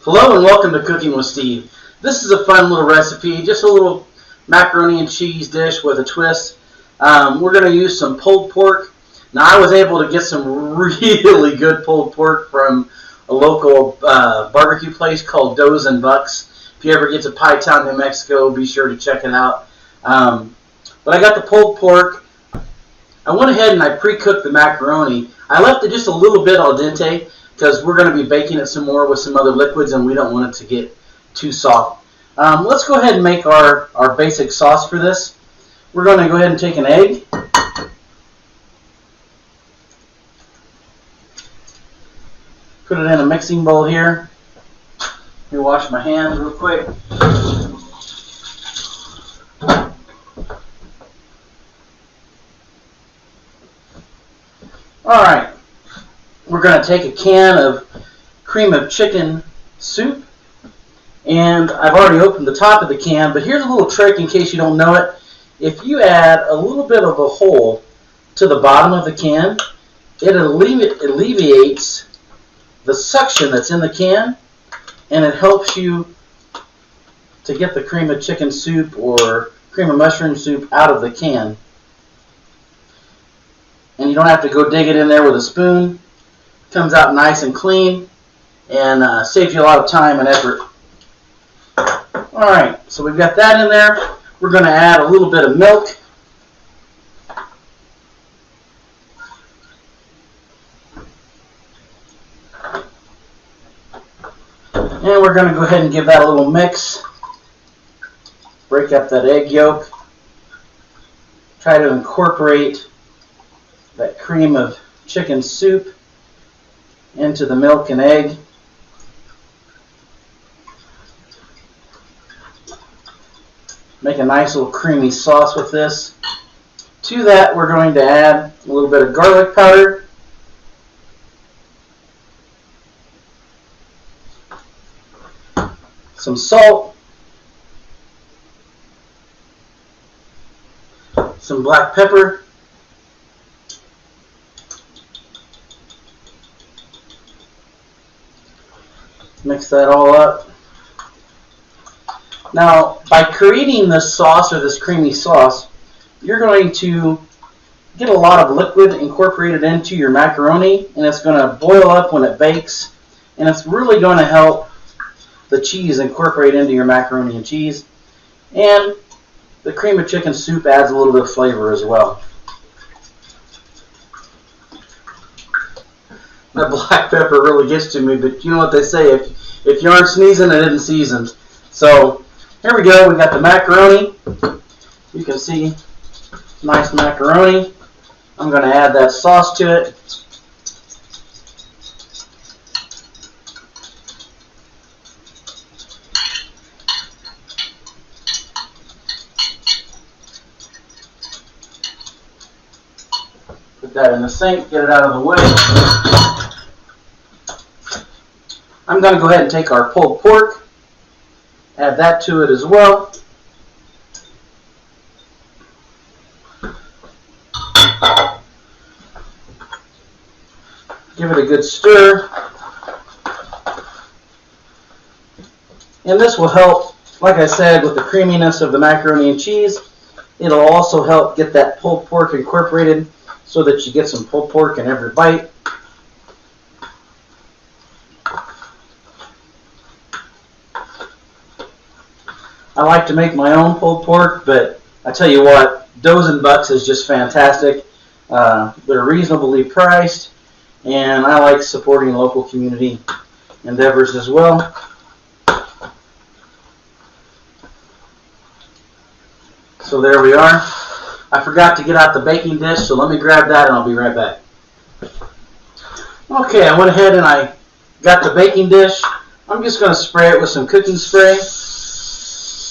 Hello and welcome to Cooking with Steve. This is a fun little recipe, just a little macaroni and cheese dish with a twist. We're going to use some pulled pork. Now I was able to get some really good pulled pork from a local barbecue place called Does and Bucks. If you ever get to Pie Town, New Mexico, be sure to check it out. But I got the pulled pork. I went ahead and I pre-cooked the macaroni. I left it just a little bit al dente because we're going to be baking it some more with some other liquids and we don't want it to get too soft. Let's go ahead and make our basic sauce for this. We're going to go ahead and take an egg. Put it in a mixing bowl here. Let me wash my hands real quick. Alright, we're going to take a can of cream of chicken soup, and I've already opened the top of the can, but here's a little trick in case you don't know it. If you add a little bit of a hole to the bottom of the can, it alleviates the suction that's in the can, and it helps you to get the cream of chicken soup or cream of mushroom soup out of the can. And you don't have to go dig it in there with a spoon. It comes out nice and clean and saves you a lot of time and effort. Alright, so we've got that in there. We're going to add a little bit of milk. And we're going to go ahead and give that a little mix. Break up that egg yolk. Try to incorporate that cream of chicken soup into the milk and egg. Make a nice little creamy sauce with this. To that, we're going to add a little bit of garlic powder. Some salt. Some black pepper. Mix that all up. Now, by creating this sauce or this creamy sauce, you're going to get a lot of liquid incorporated into your macaroni, and it's going to boil up when it bakes, and it's really going to help the cheese incorporate into your macaroni and cheese. And the cream of chicken soup adds a little bit of flavor as well. That black pepper really gets to me, but you know what they say, if you aren't sneezing, it isn't seasoned. So here we go, we got the macaroni. You can see nice macaroni. I'm going to add that sauce to it. Put that in the sink, get it out of the way. I'm going to go ahead and take our pulled pork, add that to it as well. Give it a good stir. And this will help, like I said, with the creaminess of the macaroni and cheese. It'll also help get that pulled pork incorporated so that you get some pulled pork in every bite. I like to make my own pulled pork, but I tell you what, Does and Bucks is just fantastic. They're reasonably priced, and I like supporting local community endeavors as well. So there we are. I forgot to get out the baking dish, so let me grab that and I'll be right back. Okay, I went ahead and I got the baking dish. I'm just going to spray it with some cooking spray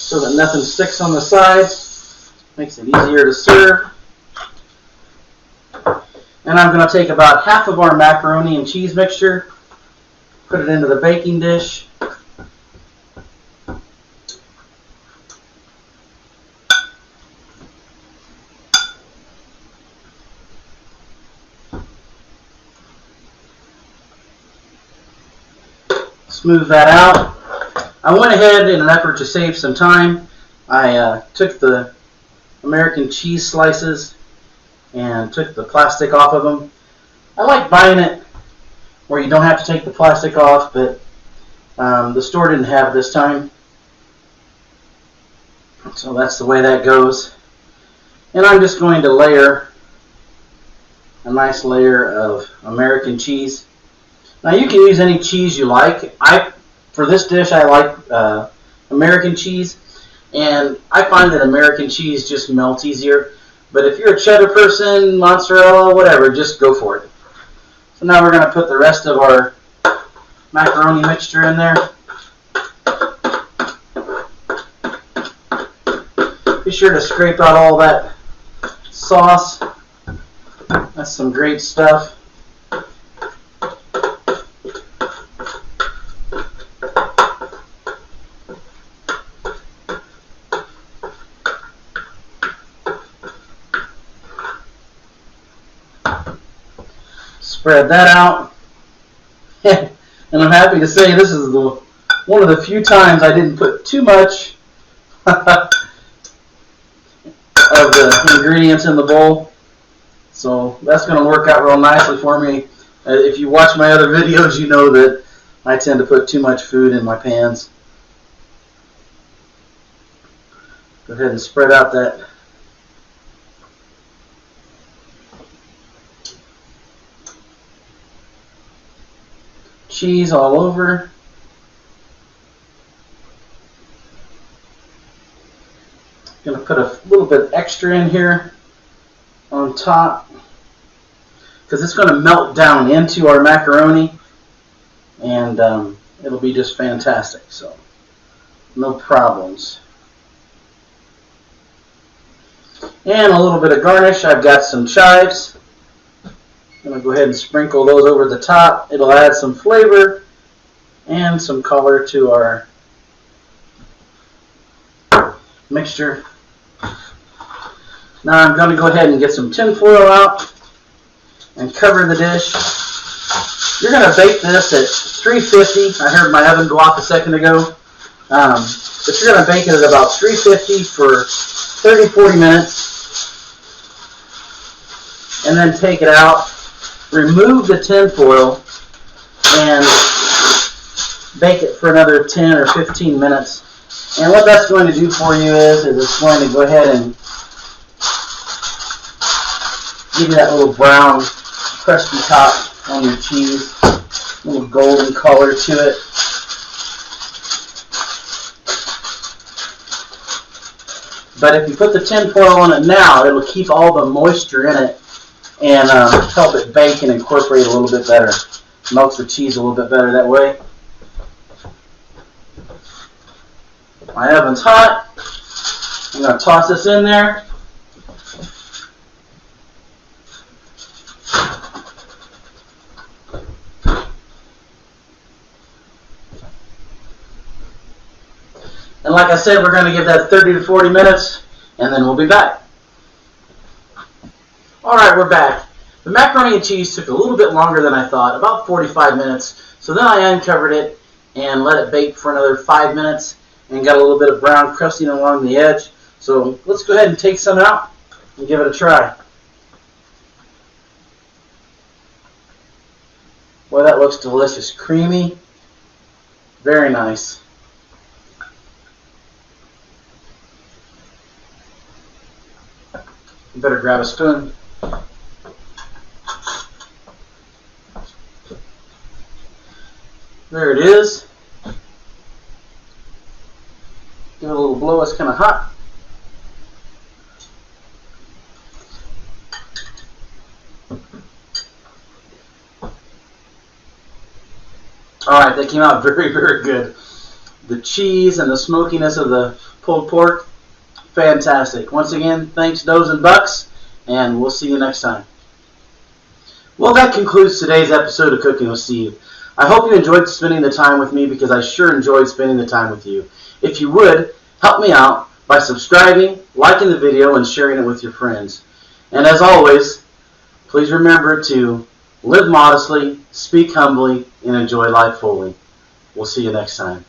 so that nothing sticks on the sides. Makes it easier to serve. And I'm going to take about half of our macaroni and cheese mixture, put it into the baking dish. smooth that out. I went ahead in an effort to save some time. I took the American cheese slices and took the plastic off of them. I like buying it where you don't have to take the plastic off, but the store didn't have it this time. So that's the way that goes. And I'm just going to layer a nice layer of American cheese. Now you can use any cheese you like. For this dish I like American cheese, and I find that American cheese just melts easier. But if you're a cheddar person, mozzarella, whatever, just go for it. So now we're going to put the rest of our macaroni mixture in there. Be sure to scrape out all that sauce. That's some great stuff. Spread that out. And I'm happy to say this is one of the few times I didn't put too much of the ingredients in the bowl. So that's going to work out real nicely for me. If you watch my other videos, you know that I tend to put too much food in my pans. Go ahead and spread out that cheese all over. Going to put a little bit extra in here on top because it's going to melt down into our macaroni, and it'll be just fantastic. So no problems. And a little bit of garnish. I've got some chives. I'm going to go ahead and sprinkle those over the top. It'll add some flavor and some color to our mixture. Now I'm going to go ahead and get some tin foil out and cover the dish. You're going to bake this at 350. I heard my oven go off a second ago. But you're going to bake it at about 350 for 30-40 minutes. And then take it out. Remove the tin foil and bake it for another 10 or 15 minutes. And what that's going to do for you is it's going to go ahead and give you that little brown, crusty top on your cheese, a little golden color to it. But if you put the tin foil on it now, it'll keep all the moisture in it and help it bake and incorporate a little bit better. Melts the cheese a little bit better that way. My oven's hot. I'm going to toss this in there. And like I said, we're going to give that 30 to 40 minutes, and then we'll be back. Alright, we're back. The macaroni and cheese took a little bit longer than I thought, about 45 minutes. So then I uncovered it and let it bake for another 5 minutes and got a little bit of brown crusting along the edge. So let's go ahead and take some out and give it a try. Boy, that looks delicious. Creamy. Very nice. You better grab a spoon. There it is. Give it a little blow. It's kind of hot. Alright, that came out very, very good. The cheese and the smokiness of the pulled pork, fantastic. Once again, thanks Does and Bucks, and we'll see you next time. Well, that concludes today's episode of Cooking with Steve. I hope you enjoyed spending the time with me because I sure enjoyed spending the time with you. If you would, help me out by subscribing, liking the video, and sharing it with your friends. And as always, please remember to live modestly, speak humbly, and enjoy life fully. We'll see you next time.